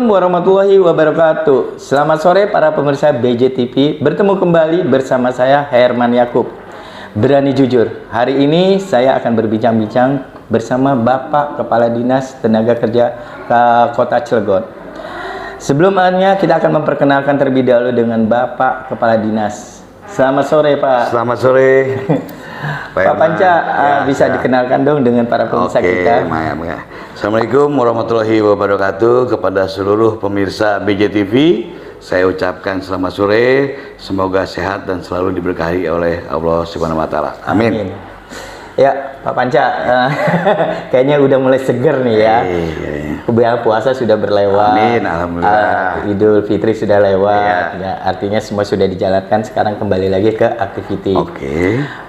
warahmatullahi wabarakatuh. Selamat sore para pemirsa BJTV. Bertemu kembali bersama saya Herman Yakub. Berani jujur. Hari ini saya akan berbincang-bincang bersama Bapak Kepala Dinas Tenaga Kerja Kota Cilegon. Sebelumnya kita akan memperkenalkan terlebih dahulu dengan Bapak Kepala Dinas. Selamat sore Pak. Selamat sore. Pak Panca, bisa dikenalkan dong dengan para pemirsa kita. Assalamualaikum warahmatullahi wabarakatuh. Kepada seluruh pemirsa BJTV, saya ucapkan selamat sore. Semoga sehat dan selalu diberkahi oleh Allah Subhanahu wa Ta'ala. Amin. Ya, Pak Panca, kayaknya udah mulai seger nih ya. Kebiasaan puasa sudah berlewat. Amin, alhamdulillah. Idul Fitri sudah lewat. Ya, artinya semua sudah dijalankan. Sekarang kembali lagi ke aktiviti.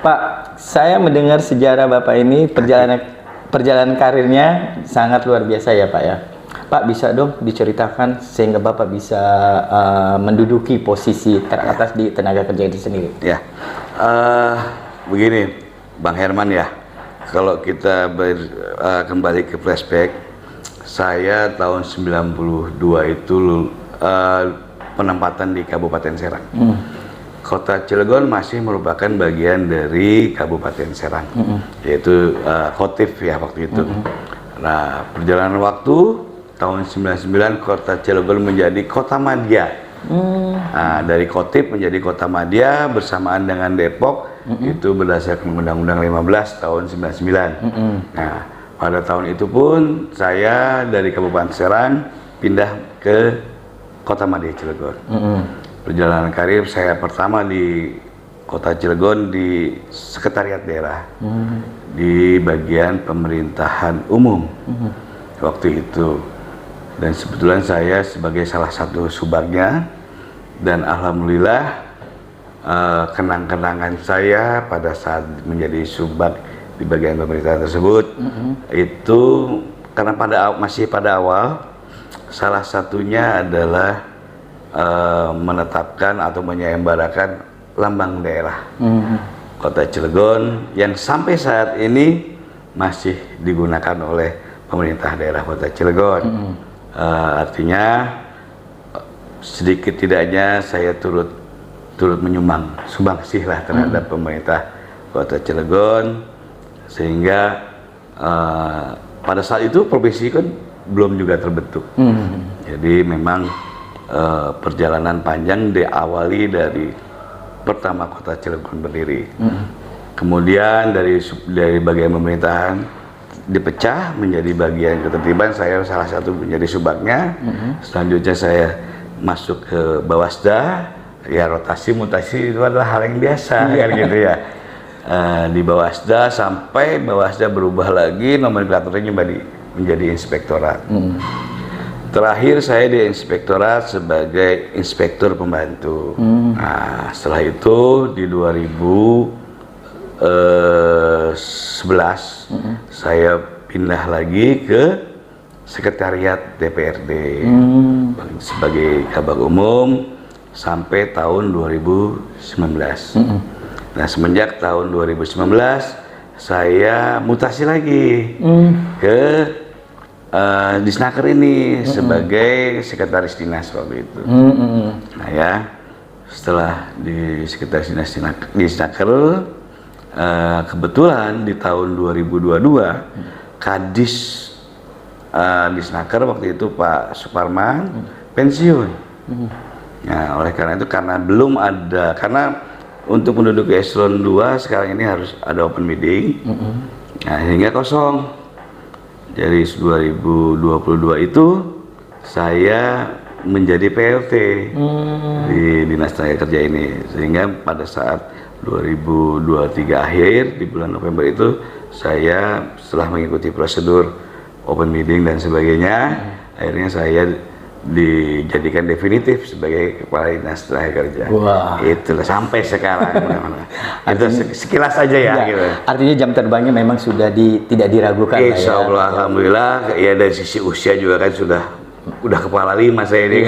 Pak, saya mendengar sejarah Bapak ini perjalanan karirnya sangat luar biasa ya Pak ya. Pak, bisa dong diceritakan sehingga Bapak bisa menduduki posisi teratas di tenaga kerja itu sendiri. Ya, begini Bang Herman ya, kalau kita kembali ke flashback, saya tahun 92 itu penempatan di Kabupaten Serang. Kota Cilegon masih merupakan bagian dari Kabupaten Serang, yaitu Kotif ya waktu itu. Nah, perjalanan waktu tahun 99 Kota Cilegon menjadi Kota Madya. Nah, dari Kotif menjadi Kota Madya bersamaan dengan Depok, itu berdasarkan Undang-Undang 15 tahun 99. Nah, pada tahun itu pun saya dari Kabupaten Serang pindah ke Kota Madya Cilegon. Perjalanan karir saya pertama di Kota Cilegon di Sekretariat Daerah, di bagian pemerintahan umum waktu itu. Dan sebetulnya saya sebagai salah satu subagnya, dan alhamdulillah kenang-kenangan saya pada saat menjadi subag di bagian pemerintahan tersebut itu karena masih pada awal, salah satunya adalah menetapkan atau menyayembarakan lambang daerah Kota Cilegon yang sampai saat ini masih digunakan oleh pemerintah daerah Kota Cilegon. Artinya sedikit tidaknya saya turut menyumbang sumbangsih lah terhadap pemerintah Kota Cilegon, sehingga pada saat itu provinsi kan belum juga terbentuk. Jadi memang perjalanan panjang diawali dari pertama Kota Cilegon berdiri, kemudian dari bagian pemerintahan dipecah menjadi bagian ketertiban, saya salah satu menjadi subagnya. Selanjutnya saya masuk ke Bawasda, ya rotasi mutasi itu adalah hal yang biasa kan gitu ya. Di Bawasda sampai Bawasda berubah lagi nomenklaturnya menjadi inspektorat. Terakhir saya di inspektorat sebagai inspektur pembantu. Nah, setelah itu di 2011 saya pindah lagi ke Sekretariat DPRD sebagai Kabag Umum sampai tahun 2019. Nah, semenjak tahun 2019 saya mutasi lagi ke Disnaker ini sebagai sekretaris dinas waktu itu. Nah ya, setelah di sekretaris dinas Disnaker, kebetulan di tahun 2022 Kadis Disnaker waktu itu Pak Suparman pensiun. Nah, oleh karena itu belum ada, karena untuk menduduki eselon 2 sekarang ini harus ada open bidding. Nah, sehingga kosong. Jadi 2022 itu saya menjadi PLT di Dinas Tenaga Kerja ini, sehingga pada saat 2023 akhir di bulan November itu saya setelah mengikuti prosedur open bidding dan sebagainya, akhirnya saya dijadikan definitif sebagai Kepala Dinas Tenaga Kerja. Itulah sampai sekarang. Itu sekilas saja ya. Gitu. Artinya jam terbangnya memang sudah tidak diragukan. Insya Allah, ya. Alhamdulillah. Ya dari sisi usia juga kan udah kepala 5 saya ini.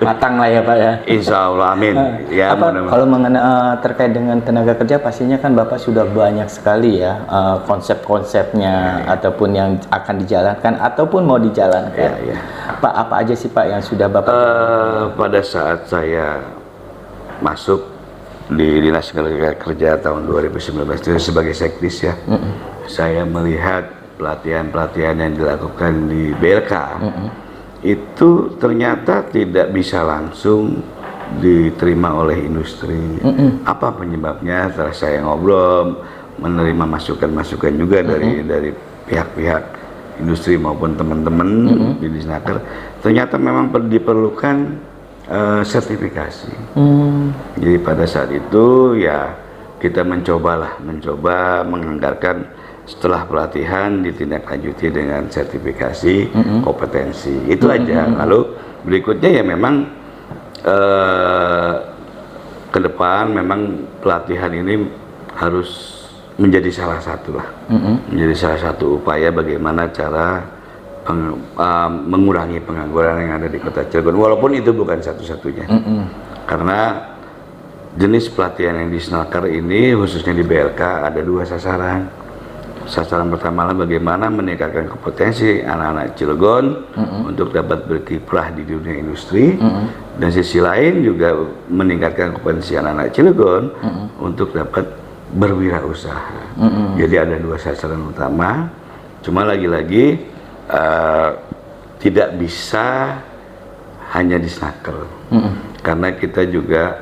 Matang lah ya Pak ya. Insya Allah, amin. Ya, kalau mengenai terkait dengan tenaga kerja, pastinya kan Bapak sudah banyak sekali ya konsep-konsepnya ataupun yang akan dijalankan ataupun mau dijalankan. Apa aja sih Pak yang sudah Bapak? Pada saat saya masuk di Dinas Tenaga Kerja tahun 2019 itu sebagai sekdis ya, saya melihat pelatihan-pelatihan yang dilakukan di BLK itu ternyata tidak bisa langsung diterima oleh industri. Apa penyebabnya? Setelah saya ngobrol, menerima masukan-masukan juga dari pihak-pihak industri maupun teman-teman di Disnaker, ternyata memang diperlukan sertifikasi. Jadi pada saat itu ya kita mencoba menganggarkan setelah pelatihan ditindaklanjuti dengan sertifikasi kompetensi. Itu aja. Lalu berikutnya ya memang ke depan memang pelatihan ini harus menjadi salah satu lah, menjadi salah satu upaya bagaimana cara mengurangi pengangguran yang ada di Kota Cilegon, walaupun itu bukan satu-satunya. Karena jenis pelatihan yang di Snaker ini khususnya di BLK ada 2 sasaran. Sasaran pertama adalah bagaimana meningkatkan kompetensi anak-anak Cilegon untuk dapat berkiprah di dunia industri, dan sisi lain juga meningkatkan kompetensi anak-anak Cilegon untuk dapat berwirausaha. Jadi ada 2 sasaran utama. Cuma lagi-lagi tidak bisa hanya di Snaker, karena kita juga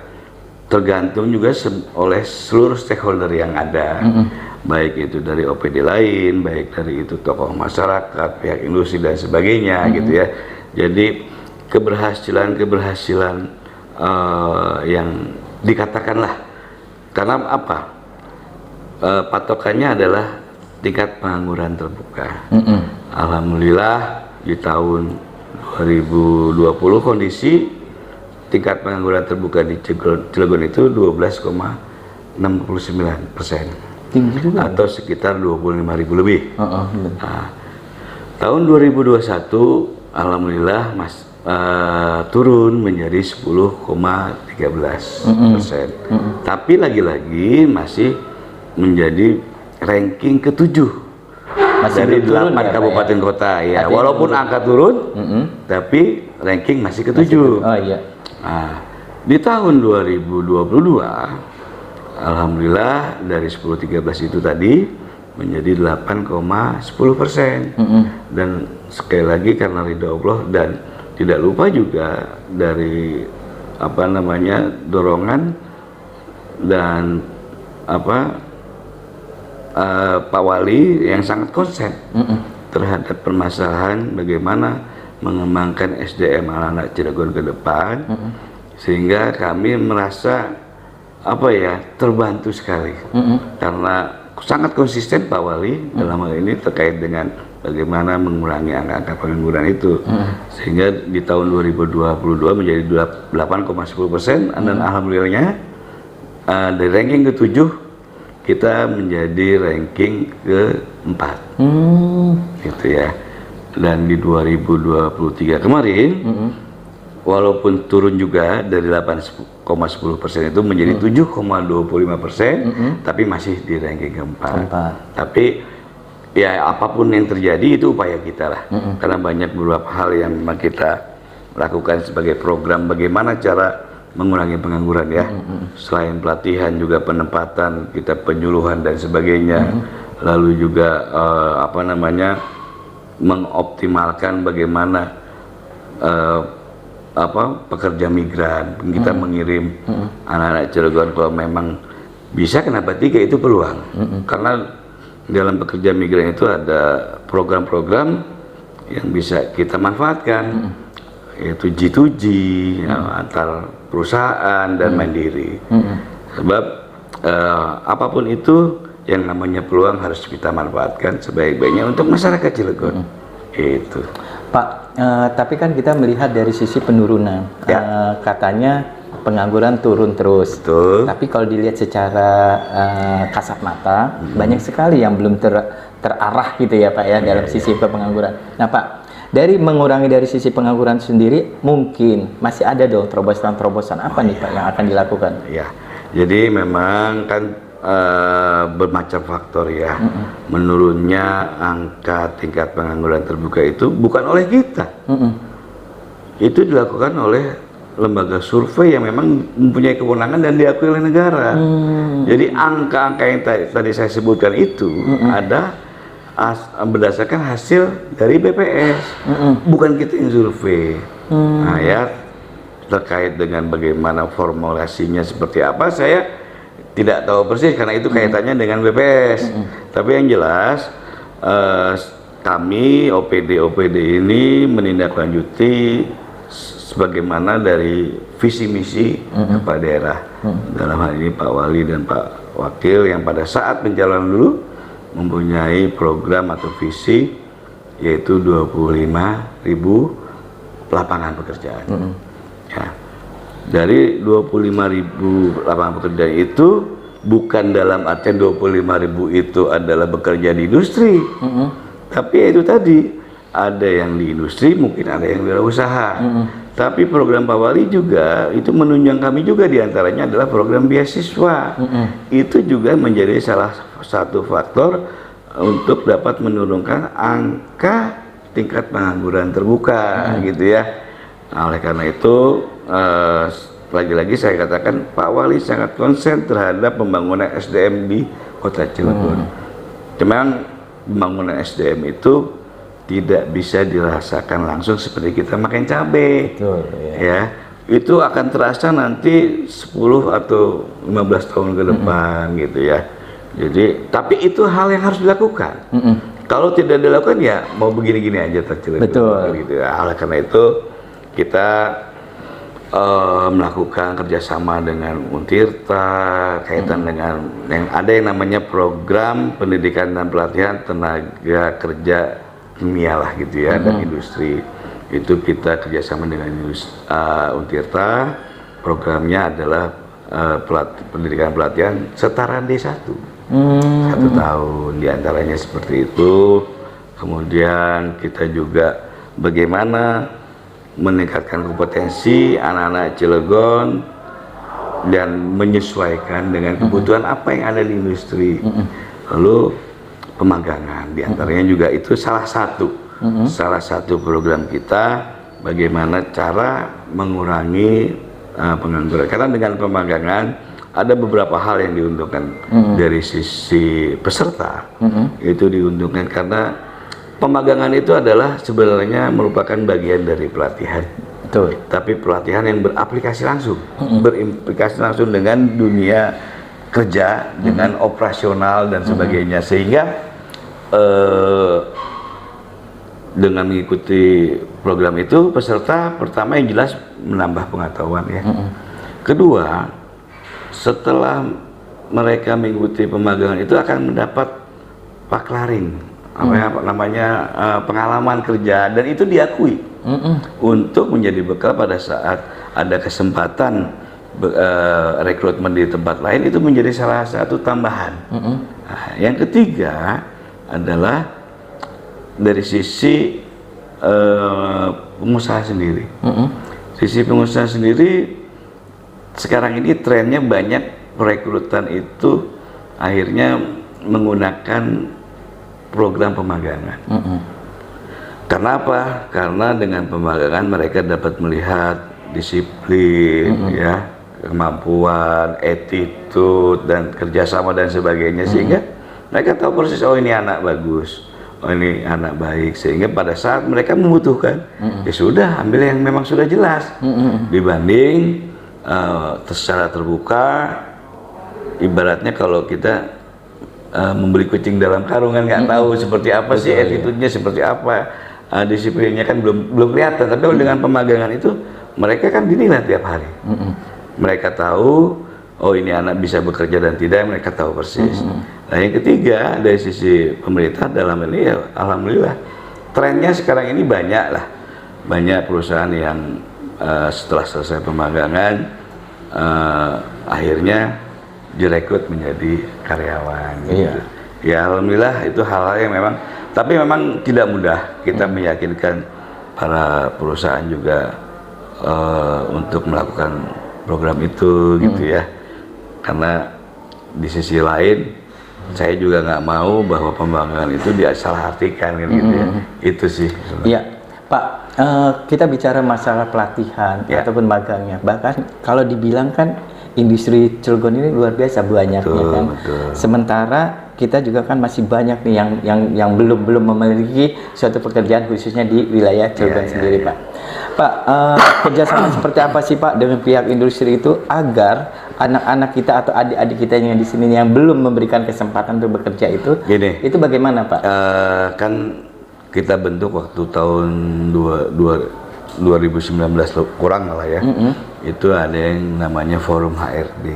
tergantung juga oleh seluruh stakeholder yang ada, baik itu dari OPD lain, baik dari itu tokoh masyarakat, pihak industri dan sebagainya gitu ya. Jadi keberhasilan yang dikatakanlah, karena apa? Patokannya adalah tingkat pengangguran terbuka. Alhamdulillah di tahun 2020 kondisi tingkat pengangguran terbuka di Cilegon itu 12,69%. Tinggi juga. Atau sekitar 25.000 lebih. Nah, tahun 2021 alhamdulillah turun menjadi 10,13%. Tapi lagi-lagi masih menjadi ranking ke-7 dari 8 kabupaten kota ya. Walaupun angka turun, tapi ranking masih ke-7. Nah, di tahun 2022 alhamdulillah dari 10,13 itu tadi menjadi 8,10%. Dan sekali lagi karena ridha Allah dan tidak lupa juga dari dorongan dan Pak Wali yang sangat konsen terhadap permasalahan bagaimana mengembangkan SDM anak-anak Cilegon ke depan, sehingga kami merasa terbantu sekali karena sangat konsisten Pak Wali dalam hal ini terkait dengan bagaimana mengurangi angka-angka pengangguran itu, sehingga di tahun 2022 menjadi 8,10%, dan alhamdulillahnya dari ranking ke-7 kita menjadi ranking ke-4 gitu ya. Dan di 2023 kemarin walaupun turun juga dari 8,10% itu menjadi 7,25%, tapi masih di ranking ke-4. Tapi ya apapun yang terjadi itu upaya kita lah, karena banyak beberapa hal yang memang kita lakukan sebagai program bagaimana cara mengurangi pengangguran ya. Selain pelatihan juga penempatan, kita penyuluhan dan sebagainya. Lalu juga mengoptimalkan bagaimana pekerja migran. Kita mengirim anak-anak Cilegon kalau memang bisa, kenapa 3 itu peluang. Karena dalam pekerja migran itu ada program-program yang bisa kita manfaatkan, yaitu G2G antar perusahaan dan mandiri. Sebab apapun itu yang namanya peluang harus kita manfaatkan sebaik-baiknya untuk masyarakat Cilegon. Itu Pak, tapi kan kita melihat dari sisi penurunan, katanya pengangguran turun terus. Betul. Tapi kalau dilihat secara kasat mata, banyak sekali yang belum terarah gitu ya Pak ya, dalam sisi pengangguran. Nah Pak, dari mengurangi dari sisi pengangguran sendiri, mungkin masih ada dong terobosan-terobosan apa nih Pak yang akan dilakukan? Ya, jadi memang kan bermacam faktor ya. Menurunnya angka tingkat pengangguran terbuka itu bukan oleh kita, itu dilakukan oleh lembaga survei yang memang mempunyai kewenangan dan diakui oleh negara. Jadi angka-angka yang tadi saya sebutkan itu ada berdasarkan hasil dari BPS, bukan kita yang survei. Nah ya, terkait dengan bagaimana formulasinya seperti apa saya tidak tahu persis karena itu kaitannya dengan BPS. Tapi yang jelas kami OPD ini menindaklanjuti sebagaimana dari visi misi kepala daerah, dalam hal ini Pak Wali dan Pak Wakil yang pada saat pencalonan dulu mempunyai program atau visi yaitu 25.000 lapangan pekerjaan. Ya. Dari 25.000 lapangan pekerjaan itu bukan dalam artian 25.000 itu adalah bekerja di industri, tapi itu tadi ada yang di industri, mungkin ada yang wirausaha. Tapi program Pak Wali juga itu menunjang kami juga diantaranya adalah program beasiswa. Itu juga menjadi salah satu faktor untuk dapat menurunkan angka tingkat pengangguran terbuka, gitu ya. Nah, oleh karena itu lagi-lagi saya katakan Pak Wali sangat konsen terhadap pembangunan SDM di Kota Cilegon. Cuman pembangunan SDM itu tidak bisa dirasakan langsung seperti kita makan cabai. Betul, ya. Itu akan terasa nanti 10 atau 15 tahun ke depan gitu ya. Jadi, tapi itu hal yang harus dilakukan. Kalau tidak dilakukan ya mau begini-gini aja tercilik. Betul. Gitu ya. Oleh karena itu kita melakukan kerjasama dengan Untirta kaitan dengan yang ada yang namanya program pendidikan dan pelatihan tenaga kerja kimia lah gitu ya, dan industri. Itu kita kerjasama dengan Untirta. Programnya adalah pendidikan pelatihan setara D1 1 tahun, diantaranya seperti itu. Kemudian kita juga bagaimana meningkatkan kompetensi anak-anak Cilegon dan menyesuaikan dengan kebutuhan apa yang ada di industri. Lalu pemagangan diantaranya juga itu salah satu program kita, bagaimana cara mengurangi pengangguran. Karena dengan pemagangan ada beberapa hal yang diuntungkan. Dari sisi peserta itu diuntungkan karena pemagangan itu adalah sebenarnya merupakan bagian dari pelatihan. Betul. Tapi pelatihan yang beraplikasi langsung, berimplikasi langsung dengan dunia kerja, dengan operasional dan sebagainya, sehingga dengan mengikuti program itu peserta pertama yang jelas menambah pengetahuan ya. Kedua, setelah mereka mengikuti pemagangan itu akan mendapat paklaring, pengalaman kerja, dan itu diakui untuk menjadi bekal pada saat ada kesempatan rekrutmen di tempat lain, itu menjadi salah satu tambahan. Nah, yang ketiga adalah dari sisi pengusaha sendiri. Sisi pengusaha sendiri sekarang ini trennya banyak perekrutan itu akhirnya menggunakan program pemagangan. Karena apa? Karena dengan pemagangan mereka dapat melihat disiplin, ya, kemampuan, attitude, dan kerjasama dan sebagainya, sehingga mereka tahu persis, oh ini anak bagus, oh ini anak baik, sehingga pada saat mereka membutuhkan, ya sudah ambil yang memang sudah jelas, dibanding secara terbuka. Ibaratnya kalau kita membeli kucing dalam karungan, nggak tahu seperti apa sih attitude-nya, seperti apa disiplinnya, kan belum kelihatan. Tapi dengan pemagangan itu mereka kan dinilai tiap hari. Mereka tahu, oh ini anak bisa bekerja dan tidak, mereka tahu persis. Nah, yang ketiga dari sisi pemerintah dalam ini ya alhamdulillah trennya sekarang ini banyak perusahaan yang setelah selesai pemagangan akhirnya direkrut menjadi karyawan. Gitu. Ya alhamdulillah itu hal-hal yang memang, tapi memang tidak mudah kita meyakinkan para perusahaan juga untuk melakukan program itu, gitu ya. Karena di sisi lain saya juga nggak mau bahwa pembangunan itu disalahartikan, gitu ya. Itu sih. Iya, Pak, kita bicara masalah pelatihan Ya. ataupun magangnya. Bahkan kalau dibilang kan industri Cilegon ini luar biasa banyaknya Betul, kan. betul. Sementara kita juga kan masih banyak nih yang belum memiliki suatu pekerjaan khususnya di wilayah Cilegon sendiri, Pak. Pak, kerjasama seperti apa sih Pak dengan pihak industri itu agar anak-anak kita atau adik-adik kita yang di sini yang belum memberikan kesempatan untuk bekerja itu, Gini. itu bagaimana Pak? Kan kita bentuk waktu tahun 2019 kurang lah ya. Itu ada yang namanya Forum HRD.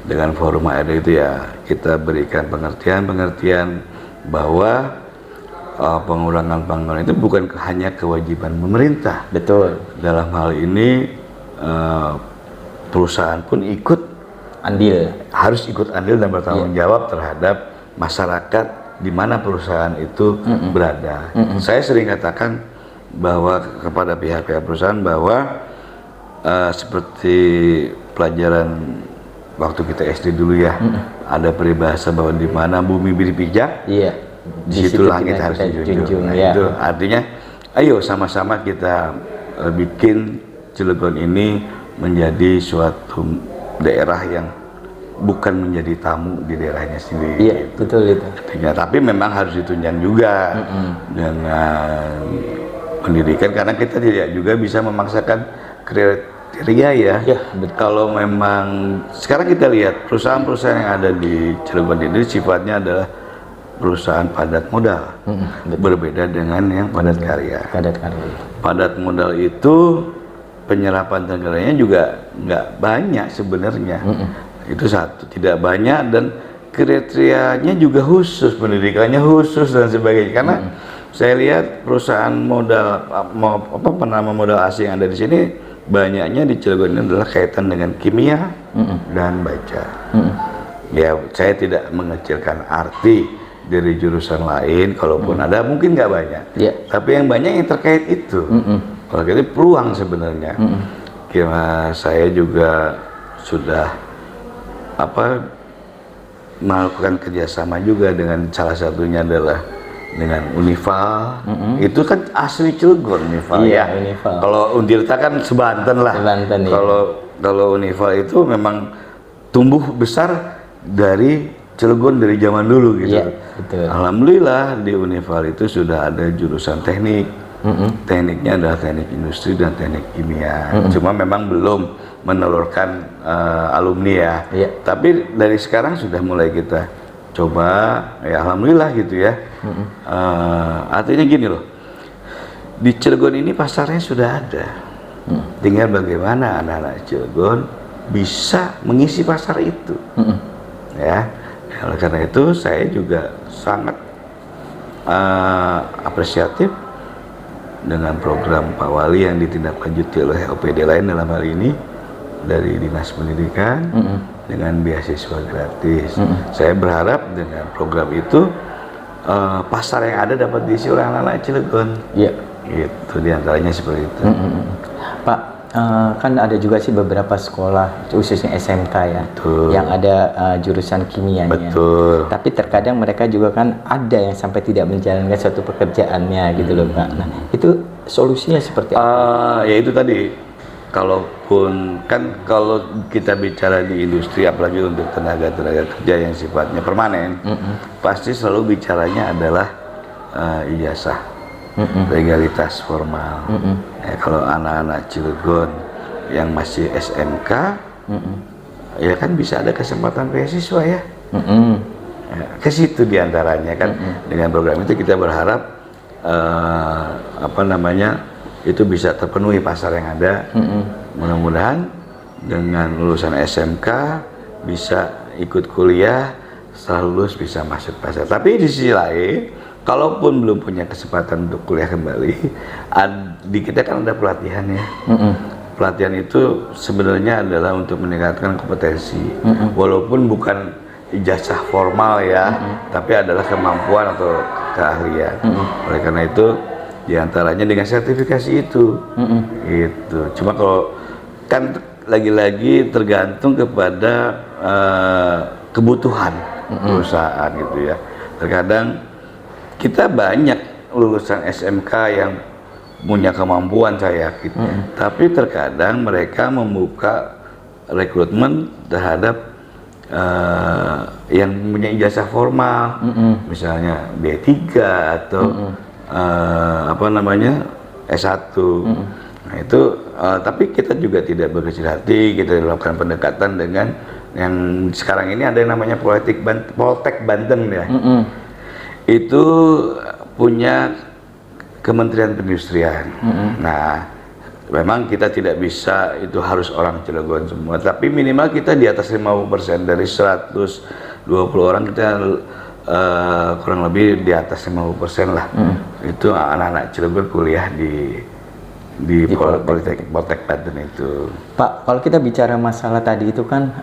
Dengan Forum HRD itu ya kita berikan pengertian bahwa pengurangan panggungan itu bukan hanya kewajiban pemerintah. Betul. Dalam hal ini perusahaan pun harus ikut andil dan bertanggung jawab terhadap masyarakat di mana perusahaan itu berada. Saya sering katakan bahwa kepada pihak-pihak perusahaan bahwa seperti pelajaran waktu kita SD dulu ya, ada peribahasa bahwa di mana bumi dipijak, di situ langit harus dijunjung. Nah, itu artinya, ayo sama-sama kita bikin Cilegon ini menjadi suatu daerah yang bukan menjadi tamu di daerahnya sendiri. Iya, betul itu. Artinya, tapi memang harus ditunjang juga dengan pendidikan, karena kita tidak juga bisa memaksakan kriteria ya. Kalau memang sekarang kita lihat perusahaan-perusahaan yang ada di Cilegon ini sifatnya adalah perusahaan padat modal, berbeda dengan yang padat karya. Padat modal itu penyerapan tenaga juga nggak banyak sebenarnya. Itu satu, tidak banyak, dan kriterianya juga khusus, pendidikannya khusus dan sebagainya. Karena saya lihat perusahaan modal modal asing yang ada di sini banyaknya di Cilegon ini adalah kaitan dengan kimia dan baja. Ya, saya tidak mengecilkan arti dari jurusan lain, kalaupun ada mungkin nggak banyak. Tapi yang banyak yang terkait itu. Kalau itu peluang sebenarnya. Kira saya juga sudah melakukan kerjasama juga dengan salah satunya adalah dengan Unival. Itu kan asli Cilegon Unival ya. Unival. Kalau Untirta kan sebanten lah. Kalau Unival itu memang tumbuh besar dari Cilegon dari zaman dulu gitu. Betul. Alhamdulillah di Unival itu sudah ada jurusan teknik. Tekniknya adalah teknik industri dan teknik kimia. Cuma memang belum menelurkan alumni ya. Tapi dari sekarang sudah mulai kita coba, ya alhamdulillah gitu ya. Artinya gini loh, di Cilegon ini pasarnya sudah ada. Tinggal bagaimana anak-anak Cilegon bisa mengisi pasar itu. Ya, oleh karena itu saya juga sangat apresiatif dengan program Pak Wali yang ditindaklanjuti oleh OPD lain dalam hal ini dari Dinas Pendidikan dengan beasiswa gratis. Saya berharap dengan program itu pasar yang ada dapat diisi oleh anak-anak Cilegon. Itu diantaranya seperti itu. Pak, kan ada juga sih beberapa sekolah khususnya SMK ya, yang ada jurusan kimianya. Tapi terkadang mereka juga kan ada yang sampai tidak menjalankan suatu pekerjaannya gitu loh Pak. Nah, itu solusinya seperti apa? Ya itu tadi, kalaupun kan kalau kita bicara di industri, apalagi untuk tenaga kerja yang sifatnya permanen, pasti selalu bicaranya adalah ijazah, legalitas formal. Ya, kalau anak-anak Cilegon yang masih SMK, ya kan bisa ada kesempatan beasiswa ya. Ya, ke situ diantaranya kan. Dengan program itu kita berharap itu bisa terpenuhi pasar yang ada. Mudah-mudahan dengan lulusan SMK bisa ikut kuliah, setelah lulus bisa masuk pasar. Tapi di sisi lain, kalaupun belum punya kesempatan untuk kuliah kembali, di kita kan ada pelatihan ya. Pelatihan itu sebenarnya adalah untuk meningkatkan kompetensi, walaupun bukan ijazah formal ya, tapi adalah kemampuan atau keahlian. Oleh karena itu, diantaranya dengan sertifikasi itu. Gitu. Cuma kalau kan lagi-lagi tergantung kepada kebutuhan perusahaan gitu ya. Terkadang kita banyak lulusan SMK yang punya kemampuan, saya yakin. Tapi terkadang mereka membuka rekrutmen terhadap yang punya ijazah formal, misalnya D3 atau apa namanya S1. Nah itu, tapi kita juga tidak berkecil hati, kita lakukan pendekatan dengan yang sekarang ini ada yang namanya Poltek Banten ya. Itu punya Kementerian Perindustrian. Nah, memang kita tidak bisa itu harus orang Cilegon semua, tapi minimal kita di atas 50% dari 120 orang kita kurang lebih di atas 50% lah. Itu anak-anak Cilegon kuliah di Poltek Banten itu. Pak, kalau kita bicara masalah tadi itu kan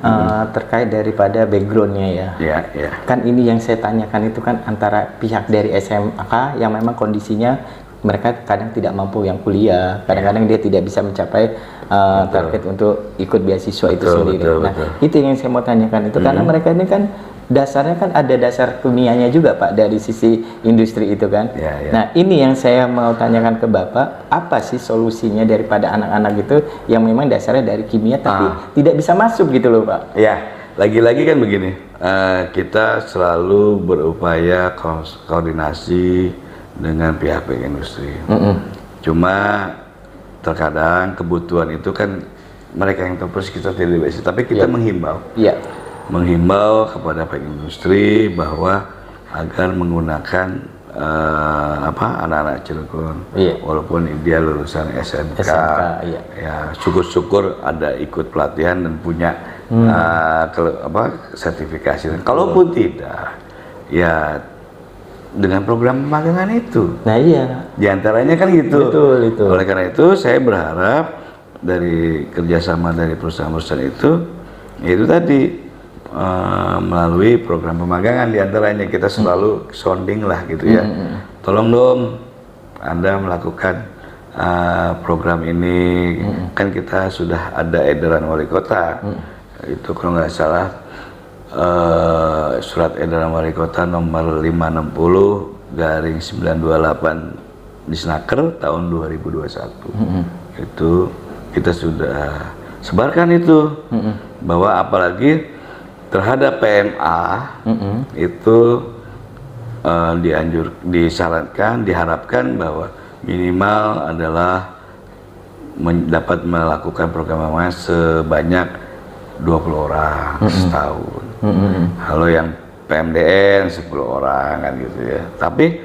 terkait daripada backgroundnya ya. Ya. Kan ini yang saya tanyakan itu kan antara pihak dari SMK yang memang kondisinya mereka kadang tidak mampu yang kuliah, kadang-kadang dia tidak bisa mencapai target untuk ikut beasiswa itu sendiri. Nah, itu yang saya mau tanyakan itu karena mereka ini kan dasarnya kan ada dasar kimianya juga Pak dari sisi industri itu kan. Nah ini yang saya mau tanyakan ke Bapak, apa sih solusinya daripada anak-anak itu yang memang dasarnya dari kimia tapi tidak bisa masuk gitu loh Pak. Ya, lagi-lagi kan begini, kita selalu berupaya koordinasi dengan pihak-pihak industri. Cuma terkadang kebutuhan itu kan mereka yang tahu persis, kita tidak bisa, tapi kita menghimbau kepada pihak industri bahwa agar menggunakan anak-anak Cilegon, walaupun dia lulusan SMK, ya syukur-syukur ada ikut pelatihan dan punya sertifikasi. Kalaupun tidak, ya dengan program pemagangan itu. Nah iya. Di antaranya kan gitu. Betul itu. Oleh karena itu saya berharap dari kerjasama dari perusahaan-perusahaan itu tadi. Melalui program pemagangan diantaranya kita selalu sounding lah gitu ya. Tolong dong Anda melakukan program ini. Kan kita sudah ada edaran wali kota. Itu kalau nggak salah surat edaran wali kota nomor 560/928 Disnaker tahun 2021. Itu kita sudah sebarkan itu bahwa apalagi terhadap PMA itu disarankan, diharapkan bahwa minimal adalah dapat melakukan program pemagangan sebanyak 20 orang setahun. Kalau yang PMDN 10 orang kan gitu ya. Tapi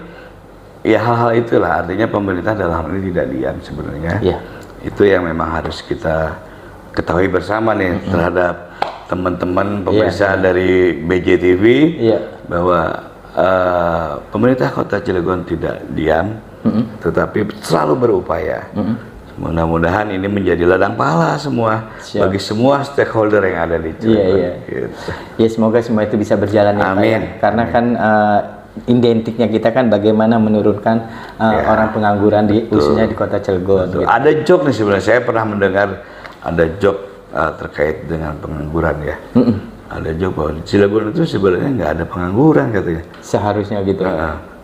ya hal-hal itulah artinya pemerintah dalam hal ini tidak diam sebenarnya. Itu yang memang harus kita ketahui bersama nih terhadap teman-teman pemirsa dari BJTV bahwa pemerintah Kota Cilegon tidak diam, tetapi selalu berupaya. Mudah-mudahan ini menjadi ladang pahala semua bagi semua stakeholder yang ada di Cilegon. Gitu. Ya semoga semua itu bisa berjalan ya Pak. Karena kan identiknya kita kan bagaimana menurunkan orang pengangguran khususnya di Kota Cilegon. Gitu. Ada joke nih sebenarnya, saya pernah mendengar ada joke terkait dengan pengangguran ya. Ada joke bahwa di Cilegon itu sebenarnya nggak ada pengangguran katanya. Seharusnya gitu.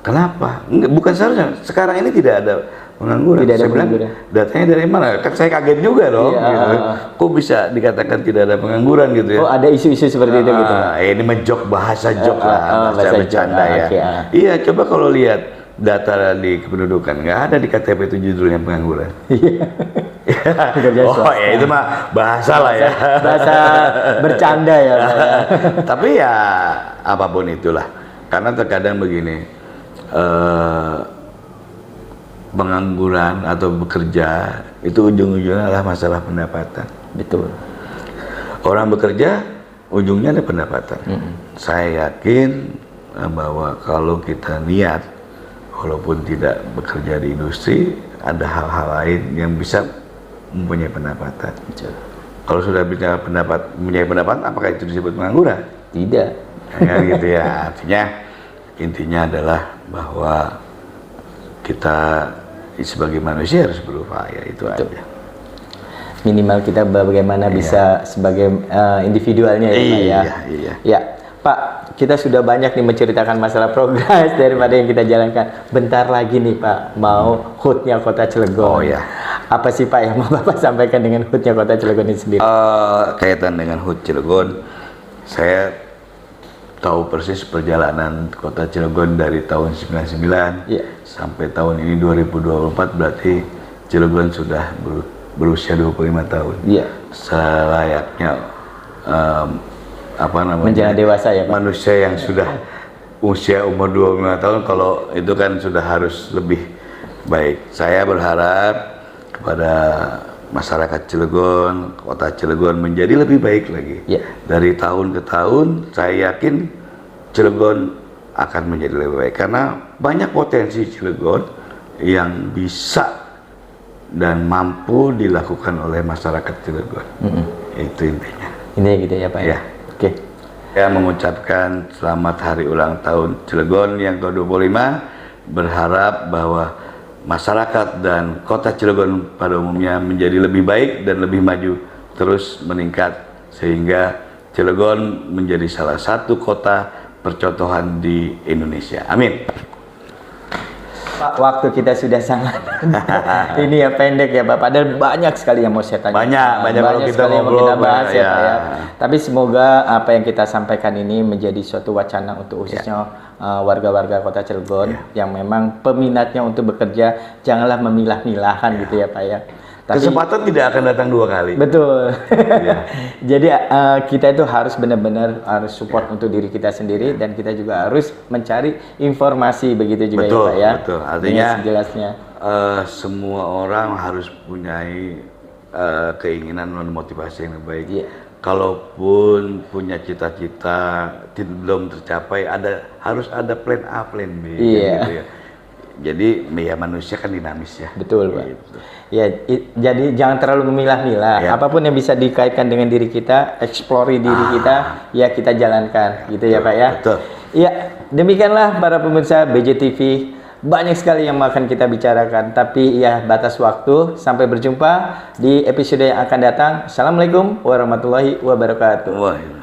Kenapa? Bukan seharusnya. Sekarang ini tidak ada pengangguran. Tidak ada saya bilang, datanya dari mana? Kan saya kaget juga dong. Gitu. Kok bisa dikatakan tidak ada pengangguran gitu ya? Oh ada isu-isu seperti itu gitu. Ini menjok bahasa jok lah, bahasa bercanda ya. Iya, coba kalau lihat data di kependudukan nggak ada di KTP itu judulnya pengangguran. Oh ya itu mah bahasa lah ya. Bahasa bercanda ya. Tapi ya apapun itulah. Karena terkadang begini, pengangguran atau bekerja itu ujung-ujungnya adalah masalah pendapatan. Betul. Orang bekerja ujungnya ada pendapatan. Saya yakin bahwa kalau kita niat, walaupun tidak bekerja di industri, ada hal-hal lain yang bisa mempunyai pendapatan. Kalau sudah punya mempunyai pendapatan, apakah itu disebut pengangguran? Tidak. Ya, gitu ya. Artinya intinya adalah bahwa kita sebagai manusia harus berupaya, itu aja. Minimal kita bagaimana bisa sebagai individualnya ya Pak ya. Iya. Ya Pak, kita sudah banyak nih menceritakan masalah progres daripada yang kita jalankan. Bentar lagi nih Pak, mau HUT-nya Kota Cilegon. Oh ya. Apa sih Pak yang mau Bapak sampaikan dengan HUT-nya Kota Cilegon ini sendiri? Kaitan dengan HUT Cilegon, saya tahu persis perjalanan Kota Cilegon dari tahun 99 sampai tahun ini 2024, berarti Cilegon sudah berusia 25 tahun. Selayaknya menjadi dewasa ya Pak? Manusia yang sudah usia umur 25 tahun, kalau itu kan sudah harus lebih baik. Saya berharap kepada masyarakat Cilegon, Kota Cilegon menjadi lebih baik lagi. Dari tahun ke tahun, saya yakin Cilegon akan menjadi lebih baik karena banyak potensi Cilegon yang bisa dan mampu dilakukan oleh masyarakat Cilegon. Itu intinya. Ini gitu ya Pak ya. Oke. Saya mengucapkan selamat hari ulang tahun Cilegon yang ke-25, berharap bahwa masyarakat dan Kota Cilegon pada umumnya menjadi lebih baik dan lebih maju, terus meningkat, sehingga Cilegon menjadi salah satu kota percontohan di Indonesia. Amin. Pak, waktu kita sudah sangat ini ya pendek ya Pak. Padahal banyak sekali yang mau saya tanya. Banyak sekali yang mau kita bahas ya Pak ya. Tapi semoga apa yang kita sampaikan ini menjadi suatu wacana untuk khususnya warga-warga Kota Cilegon yang memang peminatnya untuk bekerja, janganlah memilah-milahkan gitu ya Pak ya. Tapi, kesempatan tidak akan datang dua kali. Betul. Jadi kita itu harus benar-benar harus support untuk diri kita sendiri, dan kita juga harus mencari informasi begitu juga ya Pak ya. Betul. Artinya sejelasnya semua orang harus punya keinginan dan motivasi yang baik. Kalaupun punya cita-cita belum tercapai, harus ada plan A, plan B. Gitu ya. Jadi ya manusia kan dinamis ya. Betul Pak. Gitu. Ya, jadi jangan terlalu memilah-milah. Apapun yang bisa dikaitkan dengan diri kita, eksplori diri kita, ya kita jalankan, gitu ya Pak ya. Betul. Ya, demikianlah para pemirsa BJTV. Banyak sekali yang akan kita bicarakan, tapi ya batas waktu. Sampai berjumpa di episode yang akan datang. Assalamualaikum warahmatullahi wabarakatuh.